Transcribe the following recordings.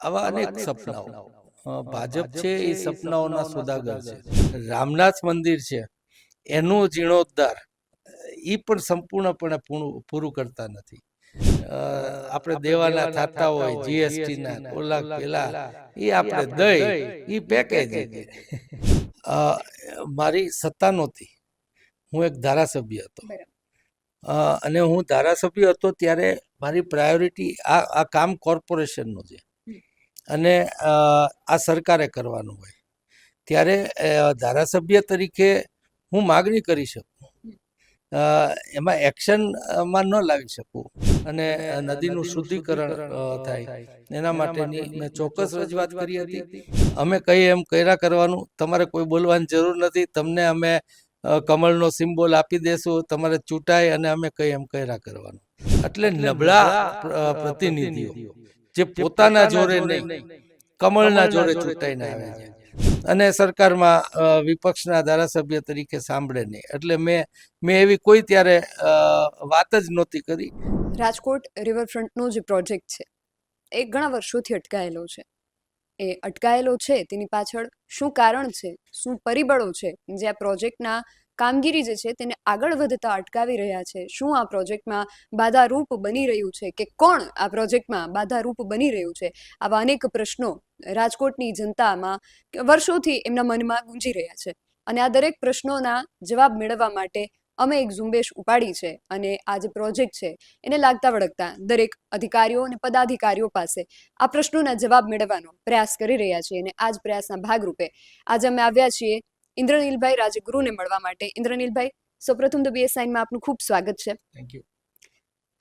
આવા અનેક સપનાઓ ભાજપ છે એ સપનાઓના સોદાગર છે. રામનાથ મંદિર છે એનું જીર્ણોદ્ધાર એ પણ સંપૂર્ણપણે પૂરું કરતા નથી. આપણે દેવાના થતા હોય જીએસટી ના ઓલા પેલા એ આપણે દઈ એ પેકેજિંગ. મારી સત્તા નહોતી, હું એક ધારાસભ્ય હતો. અને હું ધારાસભ્ય હતો ત્યારે મારી પ્રાયોરિટી આ કામ કોર્પોરેશનનું છે અને આ સરકારે કરવાનું હોય ત્યારે ધારાસભ્ય તરીકે હું માગણી કરી શકું, એમાં એક્શનમાં ન લાવી શકું અને નદીનું શુદ્ધિકરણ થાય એના માટેની મેં ચોક્કસ રજૂઆત કરી હતી. અમે કઈ એમ કર્યા કરવાનું, તમારે કોઈ બોલવાની જરૂર નથી, તમને અમે કમળનો સિમ્બોલ આપી દેશું, તમારે ચૂંટાય અને અમે કઈ એમ કર્યા કરવાનું. એટલે નબળા પ્રતિનિધિઓ જે પોતાના જોરે નહીં કમળના જોરે ચૂંટાઈને આવે છે અને સરકારમાં વિપક્ષના ધારાસભ્ય તરીકે સાંભળે નહીં, એટલે મેં એવી કોઈ ત્યારે વાત જ નહોતી કરી. રાજકોટ રિવરફ્રન્ટનો જે પ્રોજેક્ટ છે એ ઘણા વર્ષોથી અટકાયેલો છે. એ અટકાયેલો છે તેની પાછળ શું કારણ છે, શું પરિબળો છે જે આ પ્રોજેક્ટના કામગીરી જે છે તેને આગળ વધતા અટકાવી રહ્યા છે? શું આ પ્રોજેક્ટમાં બાધારૂપ બની રહ્યું છે કે કોણ આ પ્રોજેક્ટમાં બાધારૂપ બની રહ્યું છે? આવા અનેક પ્રશ્નો રાજકોટની જનતામાં વર્ષોથી એમના મનમાં ગુંજી રહ્યા છે અને આ દરેક પ્રશ્નોના જવાબ મેળવવા માટે અમે એક ઝુંબેશ ઉપાડી છે અને આ જે પ્રોજેક્ટ છે એને લાગતા વળગતા દરેક અધિકારીઓ અને પદાધિકારીઓ પાસે આ પ્રશ્નોના જવાબ મેળવવાનો પ્રયાસ કરી રહ્યા છીએ અને આ જ પ્રયાસના ભાગરૂપે આજે અમે આવ્યા છીએ ઇન્દ્રનીલભાઈ રાજગુરુને મળવા માટે. ઇન્દ્રનીલભાઈ, સૌપ્રથમ તો BSIમાં આપનું ખૂબ સ્વાગત છે. Thank you.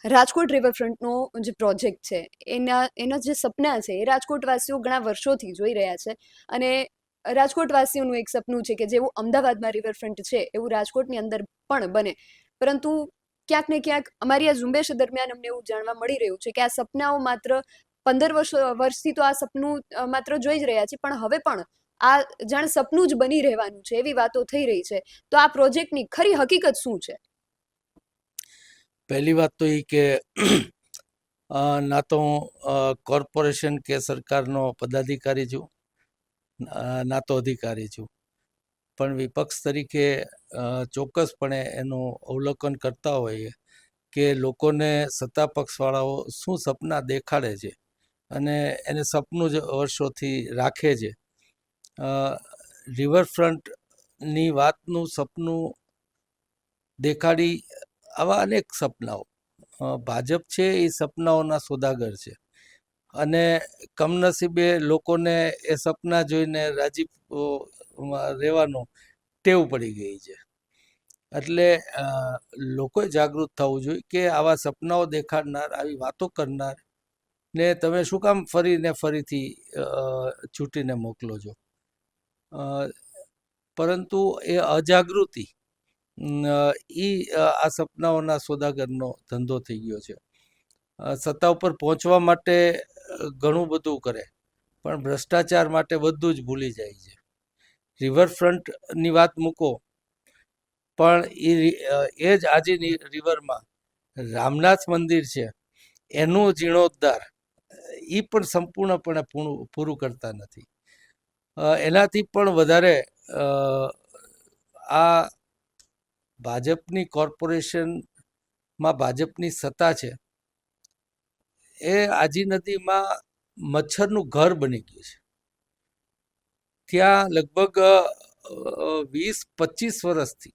રાજકોટ રિવરફ્રન્ટનો જે પ્રોજેક્ટ છે એના જે સપના છે એ રાજકોટવાસીઓ ઘણા વર્ષોથી જોઈ રહ્યા છે અને રાજકોટવાસીઓનું એક સપનું છે કે જેવું અમદાવાદમાં રિવરફ્રન્ટ છે એવું રાજકોટની અંદર પણ બને. પરંતુ ક્યાંક ને ક્યાંક અમારી આ ઝુંબેશ દરમિયાન અમને એવું જાણવા મળી રહ્યું છે કે આ સપનાઓ માત્ર 15 વર્ષથી તો આ સપનું માત્ર જોઈ જ રહ્યા છે, પણ હવે પણ આ જાણે સપનું જ બની રહેવાનું છે એવી વાતો થઈ રહી છે. તો આ પ્રોજેક્ટની ખરી હકીકત શું છે? પહેલી વાત તો એ કે ના તો હું કોર્પોરેશન કે સરકારનો પદાધિકારી છું, ના તો અધિકારી છું, પણ વિપક્ષ તરીકે ચોક્કસપણે એનું અવલોકન કરતા હોઈએ કે લોકોને સત્તા પક્ષવાળાઓ શું સપના દેખાડે છે અને એને સપનું જ વર્ષોથી રાખે છે. રિવરફ્રન્ટની વાતનું સપનું દેખાડી આવા અનેક સપનાઓ. ભાજપ છે એ સપનાઓના સોદાગર છે અને કમનસીબે લોકોને એ સપના જોઈને રાજી રહેવાનો ટેવ પડી ગઈ છે. એટલે લોકોએ જાગૃત થવું જોઈએ કે આવા સપનાઓ દેખાડનાર, આવી વાતો કરનાર ને તમે શું કામ ફરીથી છૂટીને મોકલો છો? પરંતુ એ અજાગૃતિ એ આ સપનાઓના સોદાગરનો ધંધો થઈ ગયો છે. સત્તા ઉપર પહોંચવા માટે ઘણું બધું કરે પણ ભ્રષ્ટાચાર માટે બધું જ ભૂલી જાય છે. રિવરફ્રન્ટની વાત મૂકો, પણ એ જ આજીની રિવરમાં રામનાથ મંદિર છે એનું જીર્ણોદ્ધાર એ પણ સંપૂર્ણપણે પૂરું કરતા નથી. એનાથી પણ વધારે આ ભાજપની કોર્પોરેશનમાં ભાજપની સત્તા છે એ આજી નદીમાં મચ્છરનું ઘર બની ગયું છે. ત્યાં લગભગ 20-25 વર્ષથી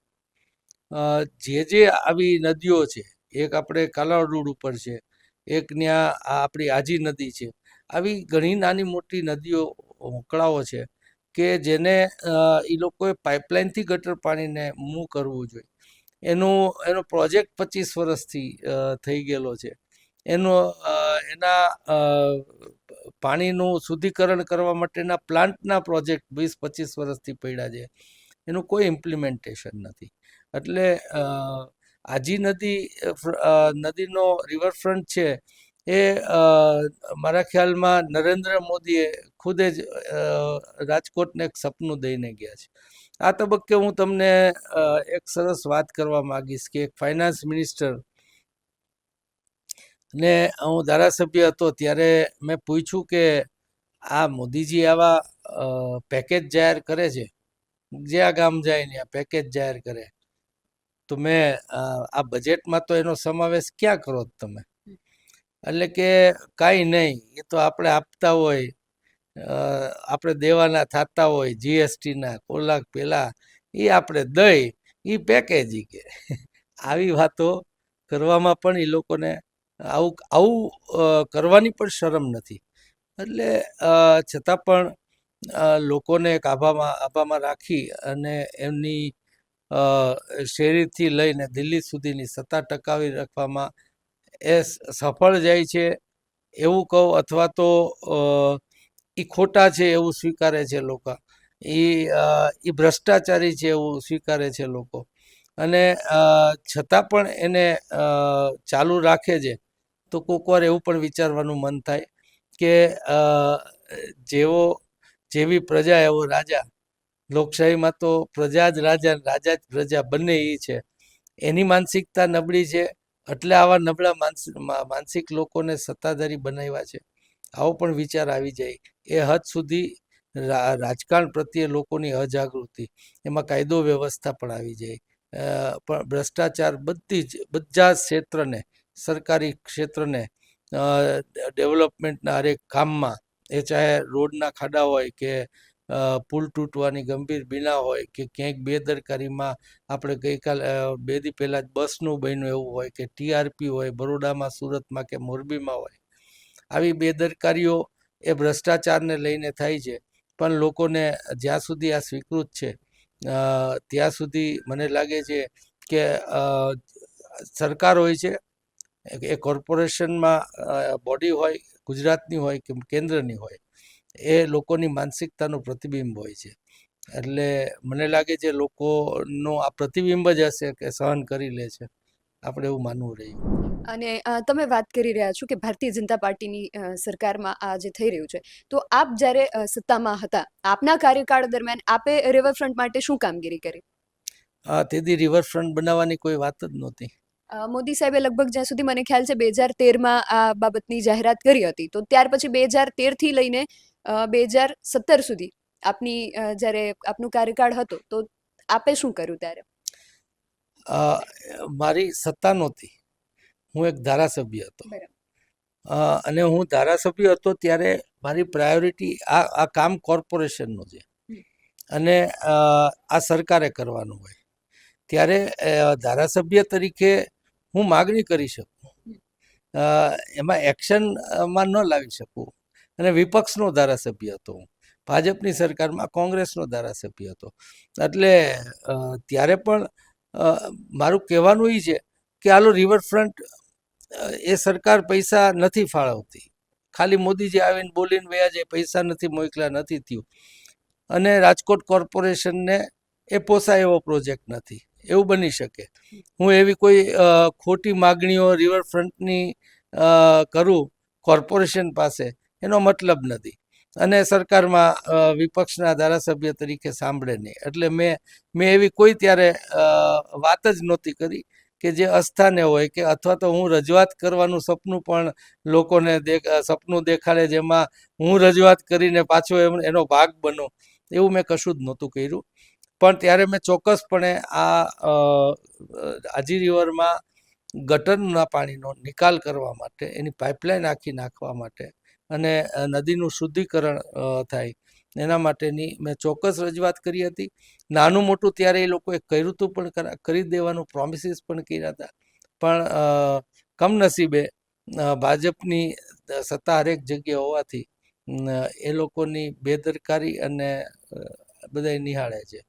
જે આવી નદીઓ છે, એક આપણે કાલાવડ રોડ ઉપર છે, એક ત્યાં આપણી આજી નદી છે, આવી ઘણી નાની મોટી નદીઓ મોકળાઓ છે કે જેને એ લોકોએ પાઇપલાઇનથી ગટર પાણીને મૂવ કરવું જોઈએ. એનો પ્રોજેક્ટ 25 વર્ષથી થઈ ગયેલો છે. એના પાણીનું શુદ્ધિકરણ કરવા માટેના પ્લાન્ટના પ્રોજેક્ટ 20-25 વર્ષથી પડ્યા છે, એનું કોઈ ઇમ્પ્લિમેન્ટેશન નથી. એટલે આજી નદીનો રિવરફ્રન્ટ છે એ મારા ખ્યાલમાં નરેન્દ્ર મોદીએ ખુદ જ રાજકોટને એક સપનું દઈને ગયા છે. આ તબક્કે હું તમને એક સરસ વાત કરવા માંગીશ કે એક ફાઇનાન્સ મિનિસ્ટર ને હું ધારાસભ્ય હતો ત્યારે મેં પૂછ્યું કે આ મોદીજી આવા પેકેજ જાહેર કરે છે, જ્યાં ગામ જાય ત્યાં પેકેજ જાહેર કરે, તો મેં આ બજેટમાં તો એનો સમાવેશ ક્યાં કરો તમે? એટલે કે કાંઈ નહીં, એ તો આપણે આપતા હોય, આપણે દેવાના થતા હોય જીએસટીના કોલાક પેલા, એ આપણે દઈ, એ પેકેજ કે આવી વાતો કરવામાં પણ એ લોકોને આવું કરવાની પણ શરમ નથી. એટલે છતાં પણ લોકોને એક આભામાં રાખી અને એમની શેરીથી લઈને દિલ્હી સુધીની સત્તા ટકાવી રાખવામાં એ સફળ જાય છે એવું કહું, અથવા તો એ ખોટા છે એવું સ્વીકારે છે લોકો, એ ભ્રષ્ટાચારી છે એવું સ્વીકારે છે લોકો, અને છતાં પણ એને ચાલુ રાખે છે. તો કોઈક વાર એવું પણ વિચારવાનું મન થાય કે જેવી પ્રજા એવો રાજા. લોકશાહીમાં તો પ્રજા જ રાજા, રાજા જ પ્રજા, બંને એ છે. એની માનસિકતા નબળી છે, એટલે આવા નબળા માનસિક લોકોને સત્તાધારી બનાવ્યા છે. આવો પણ વિચાર આવી જાય. એ હદ સુધી રાજકારણ પ્રત્યે લોકોની અજાગૃતિ, એમાં કાયદો વ્યવસ્થા પણ આવી જાય. પણ ભ્રષ્ટાચાર બધા ક્ષેત્રને, સરકારી ક્ષેત્રને, ડેવલપમેન્ટના હરેક કામમાં, એ ચાહે રોડના ખાડા હોય કે પુલ તૂટવાની ગંભીર બીના હોય કે ક્યાંક બેદરકારીમાં, આપણે ગઈકાલ 2 દી પહેલાં જ બસનું બન્યું એવું હોય કે ટીઆરપી હોય બરોડામાં, સુરતમાં કે મોરબીમાં હોય, આવી બેદરકારીઓ એ ભ્રષ્ટાચારને લઈને થાય છે. પણ લોકોને જ્યાં સુધી આ સ્વીકૃત છે ત્યાં સુધી મને લાગે છે કે સરકાર હોય છે, એ કોર્પોરેશનમાં બોડી હોય, ગુજરાતની હોય કે કેન્દ્રની હોય, એ લોકોની માનસિકતાનું પ્રતિબિંબ હોય છે. એટલે મને લાગે છે લોકોનો આ પ્રતિબિંબ જ હશે કે સહન કરી લે છે, આપણે એવું માનવું રહ્યું. અને તમે વાત કરી રહ્યા છો કે ભારતીય જનતા પાર્ટીની સરકારમાં આ જે થઈ રહ્યું છે, તો આપ જ્યારે સત્તામાં હતા, આપના કાર્યકાળ દરમિયાન આપે રિવરફ્રન્ટ માટે શું કામગીરી કરી? તેથી રિવરફ્રન્ટ બનાવવાની કોઈ વાત જ નહોતી. મોદી સાહેબે લગભગ જ્યાં સુધી મને ખ્યાલ છે 2013માં આ બાબતની જાહેરાત કરી હતી. તો ત્યાર પછી 2013થી લઈને 2017 સુધી આપની જ્યારે આપનો કાર્યકાળ હતો, તો આપે શું કર્યું ત્યારે? મારી સત્તા નહોતી, હું એક ધારાસભ્ય હતો. અને હું ધારાસભ્ય હતો ત્યારે મારી પ્રાયોરિટી આ કામ કોર્પોરેશનનું છે, અને આ સરકારે કરવાનું હોય. ત્યારે ધારાસભ્ય તરીકે હું માગણી કરી શકું, એમાં એક્શનમાં ન લાવી શકું. અને વિપક્ષનો ધારાસભ્ય હતો હું, ભાજપની સરકારમાં કોંગ્રેસનો ધારાસભ્ય હતો. એટલે ત્યારે પણ મારું કહેવાનું એ છે કે હાલો રિવરફ્રન્ટ, એ સરકાર પૈસા નથી ફાળવતી, ખાલી મોદીજી આવીને બોલીને વયા જાય, પૈસા નથી મોકલ્યા, નથી થયું. અને રાજકોટ કોર્પોરેશનને એ પોસાય એવો પ્રોજેક્ટ નથી, એવું બની શકે. હું એવી કોઈ ખોટી માગણીઓ રિવરફ્રન્ટની કરું કોર્પોરેશન પાસે, એનો મતલબ નથી. અને સરકારમાં વિપક્ષના ધારાસભ્ય તરીકે સાંભળે નહીં. એટલે મેં એવી કોઈ ત્યારે વાત જ નહોતી કરી કે જે અસ્થાને હોય, કે અથવા તો હું રજૂઆત કરવાનું સપનું પણ લોકોને સપનું દેખાડે, જેમાં હું રજૂઆત કરીને પાછો એનો ભાગ બનું, એવું મેં કશું જ નહોતું કર્યું. પણ ત્યારે મેં ચોક્કસપણે આજી રિવરમાં ગટરના પાણીનો નિકાલ કરવા માટે, એની પાઇપલાઇન આખી નાખવા માટે, અને નદીનું શુદ્ધિકરણ થાય એના માટેની મેં ચોક્કસ રજૂઆત કરી હતી. નાનું મોટું ત્યારે એ લોકોએ કર્યું હતું, પણ કરી દેવાનું પ્રોમિસીસ પણ કર્યા હતા. પણ કમનસીબે ભાજપની સત્તા હરેક જગ્યાએ હોવાથી એ લોકોની બેદરકારી અને બધા નિહાળે છે.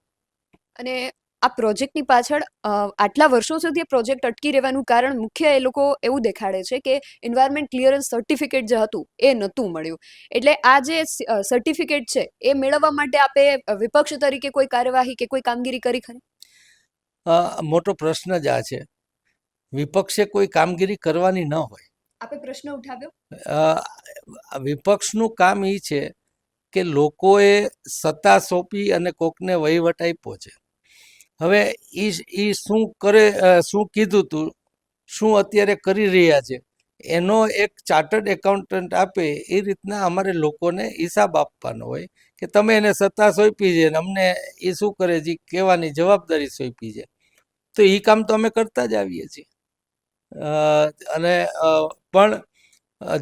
અને આ પ્રોજેક્ટની પાછળ આટલા વર્ષો સુધી પ્રોજેક્ટ અટકી રહેવાનું કારણ મુખ્ય એ લોકો એવું દેખાડે છે કે એન્વાયરમેન્ટ ક્લિયરન્સ સર્ટિફિકેટ જે હતું એ નહોતું મળ્યું. એટલે આ જે સર્ટિફિકેટ છે એ મેળવવા માટે આપે વિપક્ષ તરીકે કોઈ કાર્યવાહી કે કોઈ કામગીરી કરી ખરી? મોટો પ્રશ્ન જ આ છે. વિપક્ષે કોઈ કામગીરી કરવાની ન હોય. આપે પ્રશ્ન ઉઠાવ્યો. વિપક્ષનું કામ એ છે કે લોકોએ સત્તા સોંપી અને કોકને વહીવટ આપ્યો છે. હવે એ શું કરે, શું કીધું તું, શું અત્યારે કરી રહ્યા છે, એનો એક ચાર્ટર્ડ એકાઉન્ટન્ટ આપે એ રીતના અમારે લોકોને હિસાબ આપવાનો હોય કે તમે એને સત્તા સોંપી છે ને અમને એ શું કરે છે કહેવાની જવાબદારી સોંપી છે. તો એ કામ તો અમે કરતા જ આવીએ છીએ. અને પણ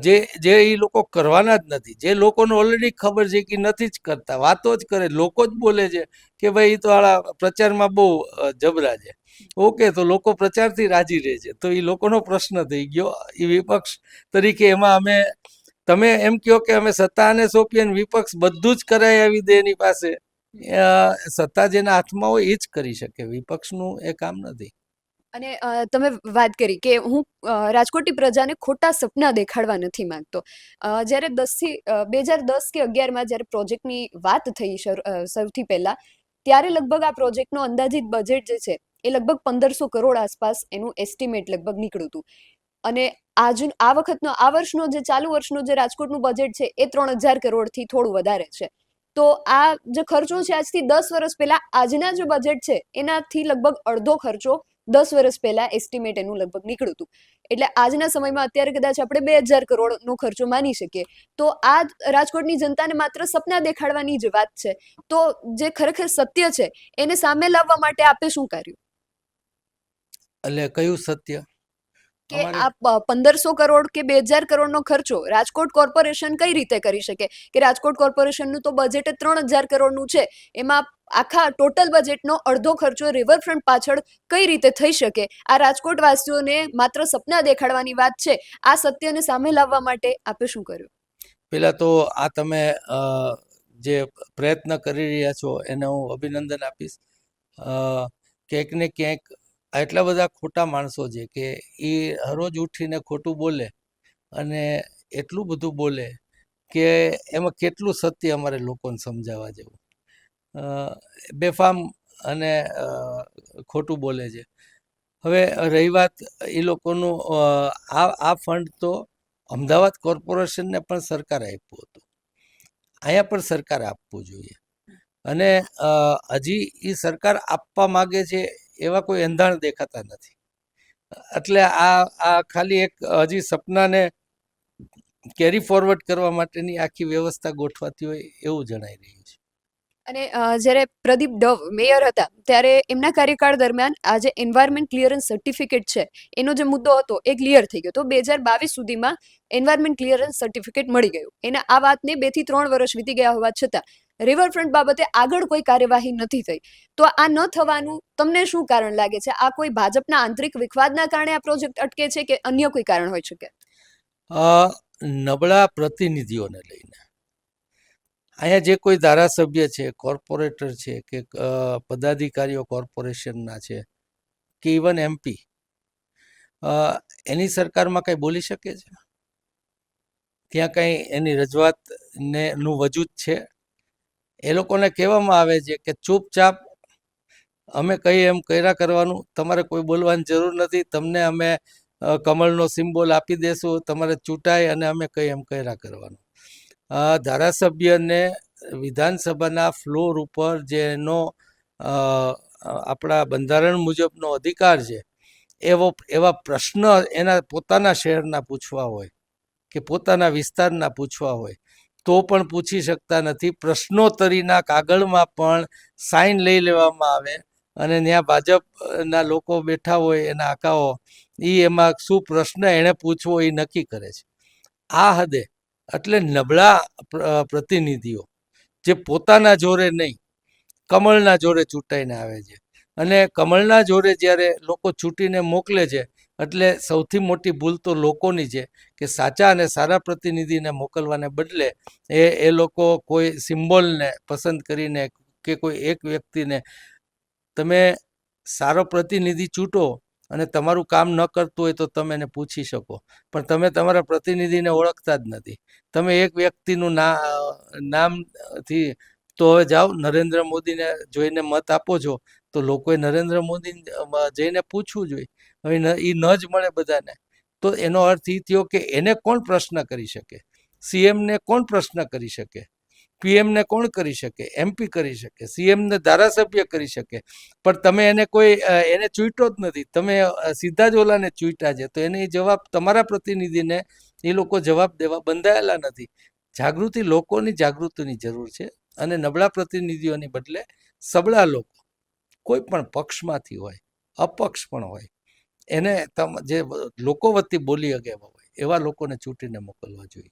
જે જે એ લોકો કરવાના જ નથી, જે લોકોને ઓલરેડી ખબર છે કે નથી જ કરતા, વાતો જ કરે, લોકો જ બોલે છે કે ભાઈ એ તો આળા પ્રચારમાં બહુ જબરા છે. ઓકે, તો લોકો પ્રચારથી રાજી રહે છે, તો એ લોકોનો પ્રશ્ન થઈ ગયો. એ વિપક્ષ તરીકે એમાં અમે, તમે એમ કહો કે અમે સત્તાને સોંપીએ ને વિપક્ષ બધું જ કરાવી આવી દે એની પાસે. સત્તા જેના હાથમાં હોય એ જ કરી શકે, વિપક્ષનું એ કામ નથી. અને તમે વાત કરી કે હું રાજકોટની પ્રજાને ખોટા સપના દેખાડવા નથી માંગતો. જ્યારે 2010 કે 11માં જ્યારે પ્રોજેક્ટની વાત થઈ સૌથી પહેલાં, ત્યારે લગભગ આ પ્રોજેક્ટનો અંદાજિત બજેટ જે છે એ લગભગ 1500 કરોડ આસપાસ એનું એસ્ટિમેટ લગભગ નીકળ્યું હતું. અને આ વખતનો, આ વર્ષનો જે ચાલુ વર્ષનો જે રાજકોટનું બજેટ છે એ 3000 કરોડથી થોડું વધારે છે. તો આ જે ખર્ચો છે આજથી 10 વર્ષ પહેલા, આજના જે બજેટ છે એનાથી લગભગ અડધો ખર્ચો 10 વર્ષ પહેલા એસ્ટિમેટ એનું લગભગ નીકળ્યું હતું. એટલે આજના સમયમાં અત્યારે કદાચ આપણે 2000 કરોડનો ખર્ચો માની શકીએ. તો આ રાજકોટની જનતાને માત્ર સપના દેખાડવાની જ વાત છે. તો જે ખરેખર સત્ય છે એને સામે લાવવા માટે આપે શું કર્યું? એટલે કયું સત્ય? કે આ 1500 કરોડ કે 2000 કરોડનો ખર્ચો રાજકોટ કોર્પોરેશન કઈ રીતે કરી શકે? કે રાજકોટ કોર્પોરેશનનું તો બજેટ 3000 કરોડનું છે, એમાં આખા ટોટલ બજેટનો અડધો ખર્ચો રિવરફ્રન્ટ પાછળ કઈ રીતે થઈ શકે? આ રાજકોટ વાસીઓને માત્ર સપના દેખાડવાની વાત છે. આ સત્યને સામે લાવવા માટે આપે શું કર્યું? પેલા તો આ તમે જે પ્રયત્ન કરી રહ્યા છો એને હું અભિનંદન આપીશ. ક્યાંક ને ક્યાંક એટલા બધા ખોટા માણસો છે કે એ હરોજ ઉઠીને ખોટું બોલે અને એટલું બધું બોલે કે એમાં કેટલું સત્ય અમારે લોકોને સમજાવવા જેવું. બેફામ અને ખોટું બોલે છે. હવે રહી વાત એ લોકોનું, આ ફંડ તો અમદાવાદ કોર્પોરેશનને પણ સરકારે આપ્યું હતું, અહીંયા પણ સરકારે આપવું જોઈએ. અને હજી એ સરકાર આપવા માગે છે એવા કોઈ એંધાણ દેખાતા નથી. એટલે આ ખાલી એક હજી સપનાને કેરી ફોરવર્ડ કરવા માટેની આખી વ્યવસ્થા ગોઠવાતી હોય એવું જણાઈ રહ્યું છે. અને જ્યારે પ્રદીપ ડવ મેયર હતા ત્યારે એમના કાર્યકાળ દરમિયાન આ જે એન્વાયરમેન્ટ ક્લિયરન્સ સર્ટિફિકેટ છે એનો જે મુદ્દો હતો એ ક્લિયર થઈ ગયો. તો 2022 સુધીમાં એન્વાયરમેન્ટ ક્લિયરન્સ સર્ટિફિકેટ મળી ગયું. એના આ વાતને 2 થી 3 વર્ષ વીતી ગયા હોવા છતાં રિવરફ્રન્ટ બાબતે આગળ કોઈ કાર્યવાહી નથી થઈ. તો આ ન થવાનું તમને શું કારણ લાગે છે? આ કોઈ ભાજપના આંતરિક વિખવાદના કારણે આ પ્રોજેક્ટ અટકે છે કે અન્ય કોઈ કારણ હોઈ શકે? નબળા પ્રતિનિધિઓને લઈને અહીંયા જે કોઈ ધારાસભ્ય છે, કોર્પોરેટર છે કે પદાધિકારીઓ કોર્પોરેશનના છે કે ઇવન MP, એની સરકારમાં કંઈ બોલી શકે છે? ત્યાં કંઈ એની રજૂઆત નું વજૂદ છે? એ લોકોને કહેવામાં આવે છે કે ચૂપચાપ અમે કહીએ એમ કર્યા કરવાનું, તમારે કોઈ બોલવાની જરૂર નથી, તમને અમે કમળનો સિમ્બોલ આપી દેશું, તમારે ચૂંટાય અને અમે કહીએ એમ કર્યા કરવાનું. ધારાસભ્યને વિધાનસભાના ફ્લોર ઉપર જેનો આપણા બંધારણ મુજબનો અધિકાર છે એવા પ્રશ્ન એના પોતાના શહેરના પૂછવા હોય કે પોતાના વિસ્તારના પૂછવા હોય તો પણ પૂછી શકતા નથી. પ્રશ્નોત્તરીના કાગળમાં પણ સાઇન લઈ લેવામાં આવે અને ત્યાં ભાજપના લોકો બેઠા હોય એના આકાઓ, એમાં શું પ્રશ્ન એણે પૂછવો એ નક્કી કરે છે. આ હદે એટલે નબળા પ્રતિનિધિઓ જે પોતાના જોરે નહીં, કમળના જોરે ચૂંટાઈને આવે છે. અને કમળના જોરે જ્યારે લોકો ચૂંટીને મોકલે છે એટલે સૌથી મોટી ભૂલ તો લોકોની છે કે સાચા અને સારા પ્રતિનિધિને મોકલવાને બદલે એ લોકો કોઈ સિમ્બોલને પસંદ કરીને કે કોઈ એક વ્યક્તિને, તમે સારો પ્રતિનિધિ ચૂંટો અને તમારું કામ ન કરતું હોય તો તમે એને પૂછી શકો, પણ તમે તમારા પ્રતિનિધિને ઓળખતા જ નથી. તમે એક વ્યક્તિનું નામથી તો હવે જાઓ નરેન્દ્ર મોદીને જોઈને મત આપો છો તો લોકોએ નરેન્દ્ર મોદીને જઈને પૂછવું જોઈએ. હવે એ ન જ મળે બધાને તો એનો અર્થ એ થયો કે એને કોણ પ્રશ્ન કરી શકે? CM ને કોણ પ્રશ્ન કરી શકે? પીએમને કોણ કરી શકે? MP કરી શકે, CMને ધારાસભ્ય કરી શકે, પણ તમે એને કોઈ એને ચૂંટ્યો જ નથી, તમે સીધા જ ઓલાને ચૂંટ્યા છે, તો એને જવાબ તમારા પ્રતિનિધિને એ લોકો જવાબ દેવા બંધાયેલા નથી. જાગૃતિ, લોકોની જાગૃતિની જરૂર છે, અને નબળા પ્રતિનિધિઓની બદલે સબળા લોકો, કોઈ પણ પક્ષમાંથી હોય, અપક્ષ પણ હોય, એને જે લોકો વતી બોલી શકે હોય એવા લોકોને ચૂંટીને મોકલવા જોઈએ.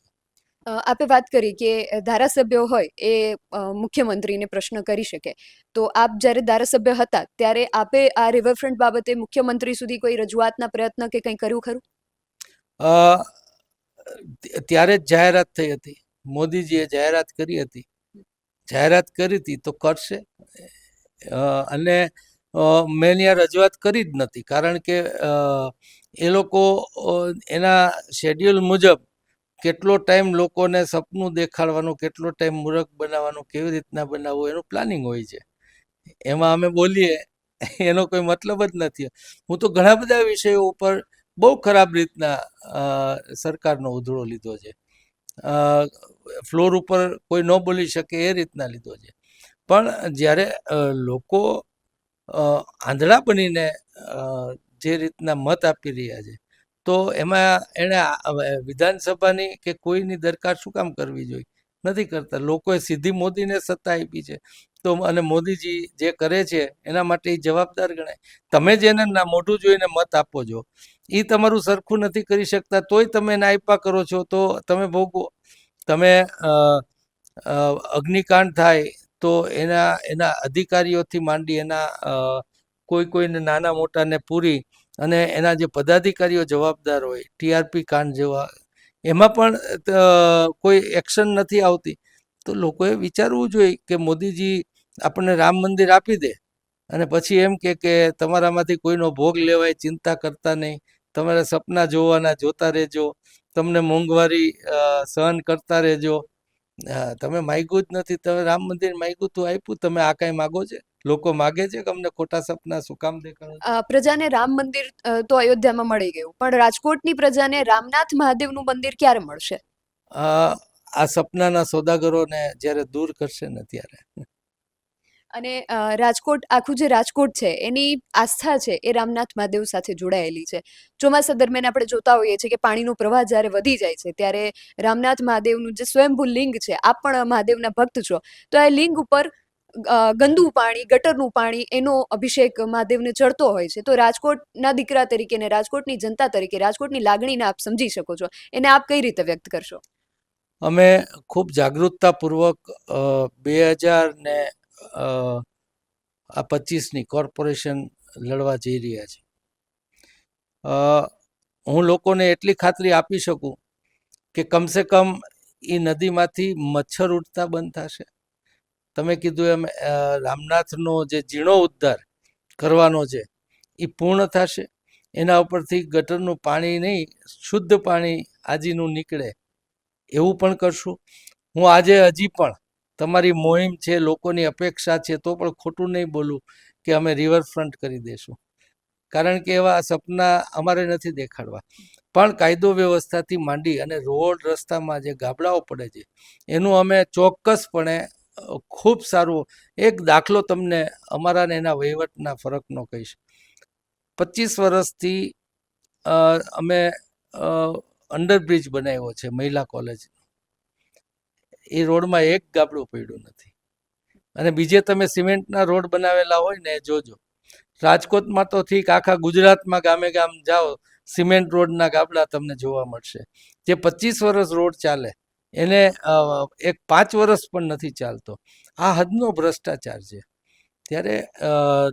આપે વાત કરી કે ધારાસભ્યો હોય એ મુખ્યમંત્રીને પ્રશ્ન કરી શકે, તો આપ જ્યારે ધારાસભ્ય હતા ત્યારે આપે આ રિવરફ્રન્ટ બાબતે મુખ્યમંત્રી સુધી કોઈ રજૂઆતના પ્રયત્ન કે કંઈ કર્યું ખરું? ત્યારે જ જાહેરાત થઈ હતી, મોદીજીએ જાહેરાત કરી હતી, જાહેરાત કરી હતી તો કરશે, અને મેં ત્યાં રજૂઆત કરી જ નથી, કારણ કે એ લોકો એના શેડ્યુલ મુજબ કેટલો ટાઈમ લોકોને સપનું દેખાડવાનું, કેટલો ટાઈમ મૂરખ બનાવવાનું, કેવી રીતના બનાવવું, એનું પ્લાનિંગ હોય છે. એમાં અમે બોલીએ એનો કોઈ મતલબ જ નથી. હું તો ઘણા બધા વિષયો ઉપર બહુ ખરાબ રીતના સરકારનો ઉધળો લીધો છે. ફ્લોર ઉપર કોઈ ન બોલી શકે એ રીતના લીધો છે. પણ જ્યારે લોકો આંધળા બનીને જે રીતના મત આપી રહ્યા છે, તો એમાં એણે વિધાનસભાની કે કોઈની દરકાર શું કામ કરવી જોઈએ? નથી કરતા. લોકોએ સીધી મોદીને સત્તા આપી છે, તો અને મોદીજી જે કરે છે એના માટે એ જવાબદાર ગણાય. તમે જેને મોઢું જોઈને મત આપો છો, એ તમારું સરખું નથી કરી શકતા, તોય તમે એને આપ્યા કરો છો, તો તમે ભોગવો. તમે અગ્નિકાંડ થાય તો એના અધિકારીઓથી માંડી એના કોઈને નાના મોટાને પૂરી અને એના જે પદાધિકારીઓ જવાબદાર હોય, TRP કાંડ જેવા, એમાં પણ કોઈ એક્શન નથી આવતી. તો લોકોએ વિચારવું જોઈએ કે મોદીજી આપણને રામ મંદિર આપી દે અને પછી એમ કે તમારામાંથી કોઈનો ભોગ લેવાય, ચિંતા કરતા નહીં, તમારા સપના જોવાના જોતા રહેજો, તમને મોંઘવારી સહન કરતા રહેજો. તમે માગ્યું જ નથી, તમે રામ મંદિર માગ્યું તું આપ્યું, તમે આ કાંઈ માગો છે? લોકો માગે છે કે અમને ખોટા સપના શું કામ દેખાડો? પ્રજાને રામ મંદિર તો અયોધ્યામાં મળી ગયું, પણ રાજકોટની પ્રજાને રામનાથ મહાદેવનું મંદિર ક્યારે મળશે? આ સપનાના સોદાગરોને જ્યારે દૂર કરશે ને ત્યારે. અને રાજકોટ, આખું જે રાજકોટ છે એની આસ્થા છે એ રામનાથ મહાદેવ સાથે જોડાયેલી છે. ચોમાસા દરમિયાન આપણે જોતા હોઈએ છીએ કે પાણીનો પ્રવાહ જ્યારે વધી જાય છે ત્યારે રામનાથ મહાદેવનું જે સ્વયંભૂ લિંગ છે, આપ પણ મહાદેવના ભક્ત છો, તો આ લિંગ ઉપર ગંદુ પાણી, ગટરનું પાણી, એનો અભિષેક મહાદેવને ચડતો હોય છે. તો રાજકોટના દીકરા તરીકે ને રાજકોટની જનતા તરીકે રાજકોટની લાગણીને આપ સમજી શકો છો, એને આપ કઈ રીતે વ્યક્ત કરશો? અમે ખૂબ જાગૃતતાપૂર્વક 2025ની કોર્પોરેશન લડવા જઈ રહ્યા છીએ. હું લોકોને એટલી ખાતરી આપી શકું કે કમસે કમ એ નદીમાંથી મચ્છર ઉડતા બંધ થશે. તમે કીધું એમ રામનાથનો જે જીર્ણોદ્ધાર કરવાનો છે એ પૂર્ણ થશે. એના ઉપરથી ગટરનું પાણી નહીં, શુદ્ધ પાણી આજીનું નીકળે એવું પણ કરશું. હું આજે હજી પણ તમારી મોહિમ છે, લોકોની અપેક્ષા છે, તો પણ ખોટું નહીં બોલું કે અમે રિવરફ્રન્ટ કરી દઈશું, કારણ કે એવા સપના અમારે નથી દેખાડવા. પણ કાયદો વ્યવસ્થાથી માંડી અને રોડ રસ્તામાં જે ગાબડાઓ પડે છે એનું અમે ચોક્કસપણે ખૂબ સારું એક દાખલો તમને અમારા ને એના વહીવટના ફરકનો કહીશ. 25 વર્ષથી અમે અંડરબ્રિજ બનાવ્યો છે મહિલા કોલેજ, એ રોડમાં એક ગાબડું પડ્યું નથી. અને બીજે તમે સિમેન્ટના રોડ બનાવેલા હોય ને એ જોજો. રાજકોટમાં તો ઠીક, આખા ગુજરાતમાં ગામે ગામ જાઓ, સિમેન્ટ રોડના ગાબડા તમને જોવા મળશે. જે 25 વર્ષ રોડ ચાલે એને એક 5 વર્ષ પણ નથી ચાલતો. આ હદનો ભ્રષ્ટાચાર છે. ત્યારે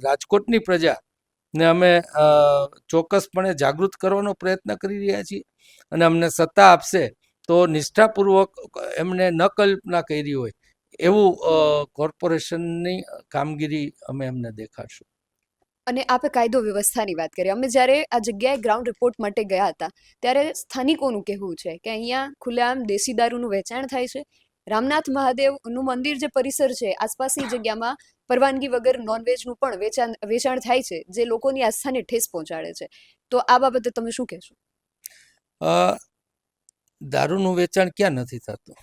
રાજકોટની પ્રજાને અમે ચોક્કસપણે જાગૃત કરવાનો પ્રયત્ન કરી રહ્યા છીએ, અને અમને સત્તા આપશે તો નિષ્ઠાપૂર્વક એમને ન કલ્પના કરી હોય એવું કોર્પોરેશનની કામગીરી અમે એમને દેખાડશું. અને આપે કાયદો વ્યવસ્થાની વાત કરી. અમે જ્યારે આ જગ્યાએ ગ્રાઉન્ડ રિપોર્ટ માટે ગયા હતા ત્યારે સ્થાનિકોનું કહેવું છે કે અહીંયા ખુલ્લેઆમ દેશી દારૂનું વેચાણ થાય છે. રામનાથ મહાદેવનું મંદિર જે પરિસર છે આસપાસની જગ્યામાં પરવાનગી વગર નોનવેજનું પણ વેચાણ થાય છે, જે લોકોની આસ્થાને ઠેસ પહોંચાડે છે. તો આ બાબતે તમે શું કહેશો? દારૂનું વેચાણ ક્યાં નથી થતું?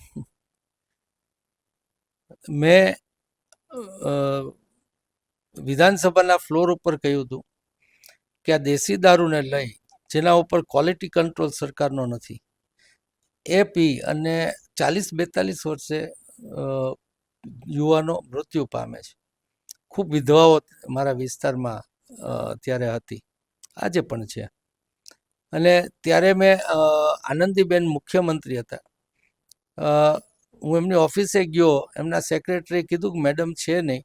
મેં અ, વિધાનસભાના ફ્લોર ઉપર કહ્યું હતું કે આ દેશી દારૂને લઈ જેના ઉપર ક્વોલિટી કંટ્રોલ સરકારનો નથી એ પી અને 40-42 વર્ષે યુવાનો મૃત્યુ પામે છે. ખૂબ વિધવાઓ મારા વિસ્તારમાં ત્યારે હતી, આજે પણ છે. અને ત્યારે મેં આનંદીબેન મુખ્યમંત્રી હતા, હું એમની ઓફિસે ગયો, એમના સેક્રેટરીએ કીધું કે મેડમ છે નહીં,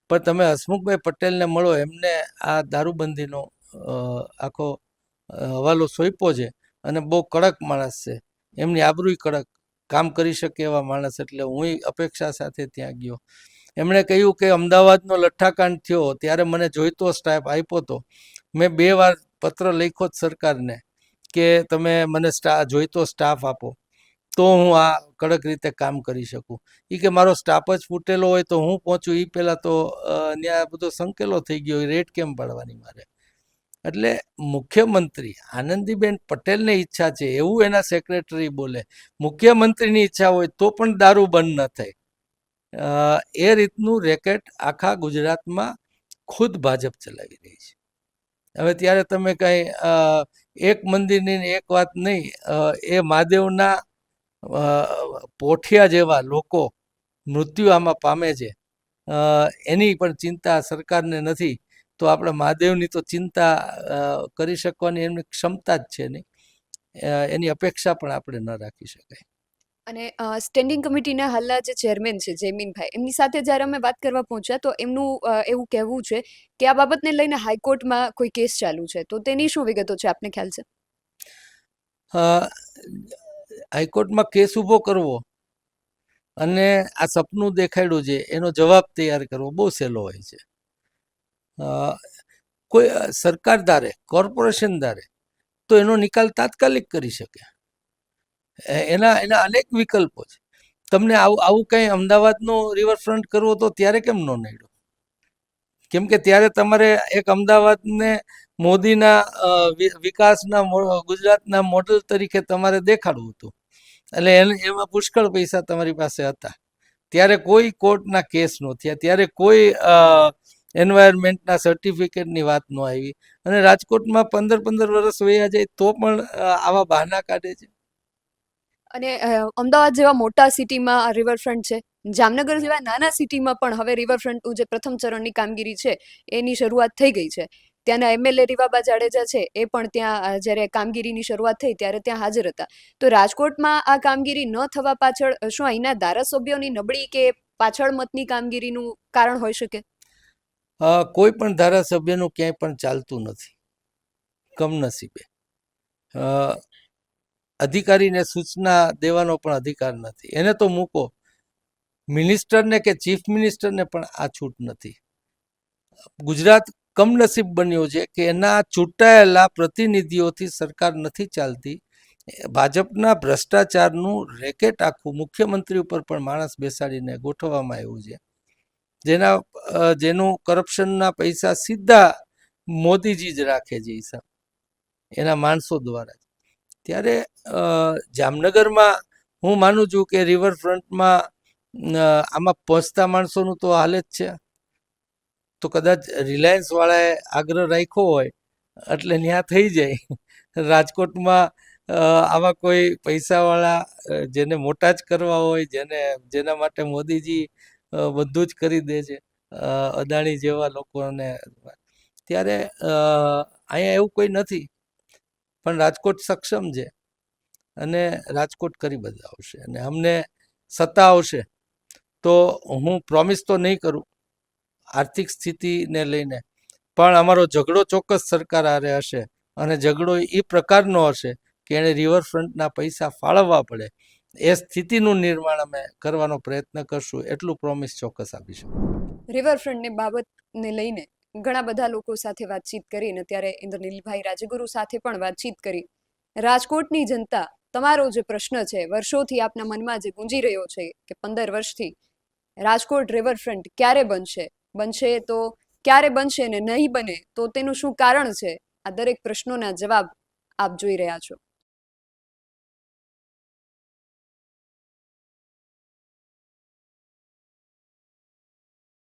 પણ તમે હસમુખભાઈ પટેલને મળો, એમને આ દારૂબંધીનો આખો હવાલો સોંપ્યો છે અને બહુ કડક માણસ છે, એમની આબરૂઈ કડક, કામ કરી શકે એવા માણસ. એટલે હું અપેક્ષા સાથે ત્યાં ગયો. એમણે કહ્યું કે અમદાવાદનો લઠ્ઠાકાંડ થયો ત્યારે મને જોઈતો સ્ટાફ આપ્યો હતો, મેં 2 વાર પત્ર લખ્યો જ સરકારને કે તમે મને જોઈતો સ્ટાફ આપો તો હું આ કડક રીતે કામ કરી શકું. એ કે મારો સ્ટાફ જ ફૂટેલો હોય તો હું પહોંચું, એ પહેલાં તો ત્યાં બધો સંકેલો થઈ ગયો, રેટ કેમ પાડવાની મારે. એટલે મુખ્યમંત્રી આનંદીબેન પટેલની ઈચ્છા છે એવું એના સેક્રેટરી બોલે, મુખ્યમંત્રીની ઈચ્છા હોય તો પણ દારૂ બંધ ન થાય. એ રીતનું રેકેટ આખા ગુજરાતમાં ખુદ ભાજપ ચલાવી રહી છે. હવે ત્યારે તમે કંઈ એક મંદિરની એક વાત નહીં, એ મહાદેવના પોઠિયા જેવા લોકો મૃત્યુ આમાં પામે છે, એની પણ ચિંતા સરકારને નથી, તો આપણે મહાદેવની તો ચિંતા કરી શકવાની એમની ક્ષમતા જ છે નહીં, એની અપેક્ષા પણ આપણે ન રાખી શકાય. અને સ્ટેન્ડિંગ કમિટીના હાલના જે ચેરમેન છે જયમીનભાઈ, એમની સાથે જ્યારે અમે વાત કરવા પહોંચ્યા તો એમનું એવું કહેવું છે કે આ બાબતને લઈને હાઈકોર્ટમાં કોઈ કેસ ચાલુ છે, તો તેની શું વિગતો છે, આપને ખ્યાલ છે? હાઈકોર્ટમાં કેસ ઊભો કરવો અને આ સપનું દેખાડ્યું છે એનો જવાબ તૈયાર કરવો બહુ સહેલો હોય છે. કોઈ સરકાર ધારે, કોર્પોરેશન ધારે તો એનો નિકાલ તાત્કાલિક કરી શકે, એના અનેક વિકલ્પો છે. તમને આવું કંઈ અમદાવાદનો રિવરફ્રન્ટ કરવો તો ત્યારે કેમ ન નડ્યો? કેમ કે ત્યારે તમારે એક અમદાવાદને મોદીના વિકાસના ગુજરાતના મોડલ તરીકે તમારે દેખાડવું હતું, એટલે એમાં પુષ્કળ પૈસા તમારી પાસે હતા. ત્યારે કોઈ કોર્ટના કેસ ન થયા, ત્યારે કોઈ એન્વાયરમેન્ટના સર્ટિફિકેટની વાત ન આવી, અને રાજકોટમાં 15 વર્ષ વયા જાય તો પણ આવા બહાના કાઢે છે. અને અમદાવાદ જેવા મોટા સિટીમાં આ રિવરફ્રન્ટ છે, જામનગર જેવા નાના સિટીમાં પણ હવે રિવરફ્રન્ટનું જે પ્રથમ ચરણની કામગીરી છે એની શરૂઆત થઈ ગઈ છે. ત્યાંના MLA રીવાબા જાડેજા છે એ પણ ત્યાં જ્યારે કામગીરીની શરૂઆત થઈ ત્યારે ત્યાં હાજર હતા. તો રાજકોટમાં આ કામગીરી ન થવા પાછળ શું અહીંના ધારાસભ્યોની નબળી કે પાછળ મતની કામગીરીનું કારણ હોઈ શકે? કોઈ પણ ધારાસભ્યનું ક્યાંય પણ ચાલતું નથી, કમનસીબે. અધિકારીને સૂચના દેવાનો પણ અધિકાર નથી, એને તો મૂકો, મિનિસ્ટરને કે ચીફ મિનિસ્ટરને પણ આ છૂટ નથી. ગુજરાત કમનસીબ બન્યો છે કે એના ચૂંટાયેલા પ્રતિનિધિઓથી સરકાર નથી ચાલતી. ભાજપના ભ્રષ્ટાચારનું રેકેટ આખું મુખ્યમંત્રી ઉપર પણ માણસ બેસાડીને ગોઠવવામાં આવ્યું છે, જેનું કરપ્શનના પૈસા સીધા મોદીજી જ રાખે છે હિસાબ, એના માણસો દ્વારા. ત્યારે જામનગરમાં હું માનું છું કે રિવરફ્રન્ટમાં આમાં પહોંચતા માણસોનું તો હાલ જ છે, તો કદાચ રિલાયન્સવાળાએ આગ્રહ રાખ્યો હોય એટલે ત્યાં થઈ જાય. રાજકોટમાં આવા કોઈ પૈસાવાળા જેને મોટા જ કરવા હોય, જેના માટે મોદીજી બધું જ કરી દે છે, અદાણી જેવા લોકોને, ત્યારે અહીંયા એવું કોઈ નથી. પણ રાજકોટ સક્ષમ છે અને રાજકોટ કરી બતાવશે, અને અમને સત્તા આવશે તો હું પ્રોમિસ તો નહીં કરું આર્થિક સ્થિતિને લઈને, પણ અમારો ઝઘડો ચોક્કસ સરકાર હારે હશે, અને ઝઘડો એ પ્રકારનો હશે કે એને રિવરફ્રન્ટના પૈસા ફાળવવા પડે, એ સ્થિતિનું નિર્માણ અમે કરવાનો પ્રયત્ન કરશું, એટલું પ્રોમિસ ચોક્કસ આપીશું. રિવરફ્રન્ટની બાબતને લઈને ઘણા બધા લોકો સાથે વાતચીત કરી અને ત્યારે ઇન્દ્રનીલભાઈ રાજગુરુ સાથે પણ વાતચીત કરી. રાજકોટની જનતા, તમારો જે પ્રશ્ન છે વર્ષોથી આપના મનમાં જે ગુંજી રહ્યો છે કે 15 વર્ષથી રાજકોટ રિવરફ્રન્ટ ક્યારે બનશે તો ક્યારે બનશે ને નહીં બને તો તેનું શું કારણ છે, આ દરેક પ્રશ્નોના જવાબ આપ જોઈ રહ્યા છો.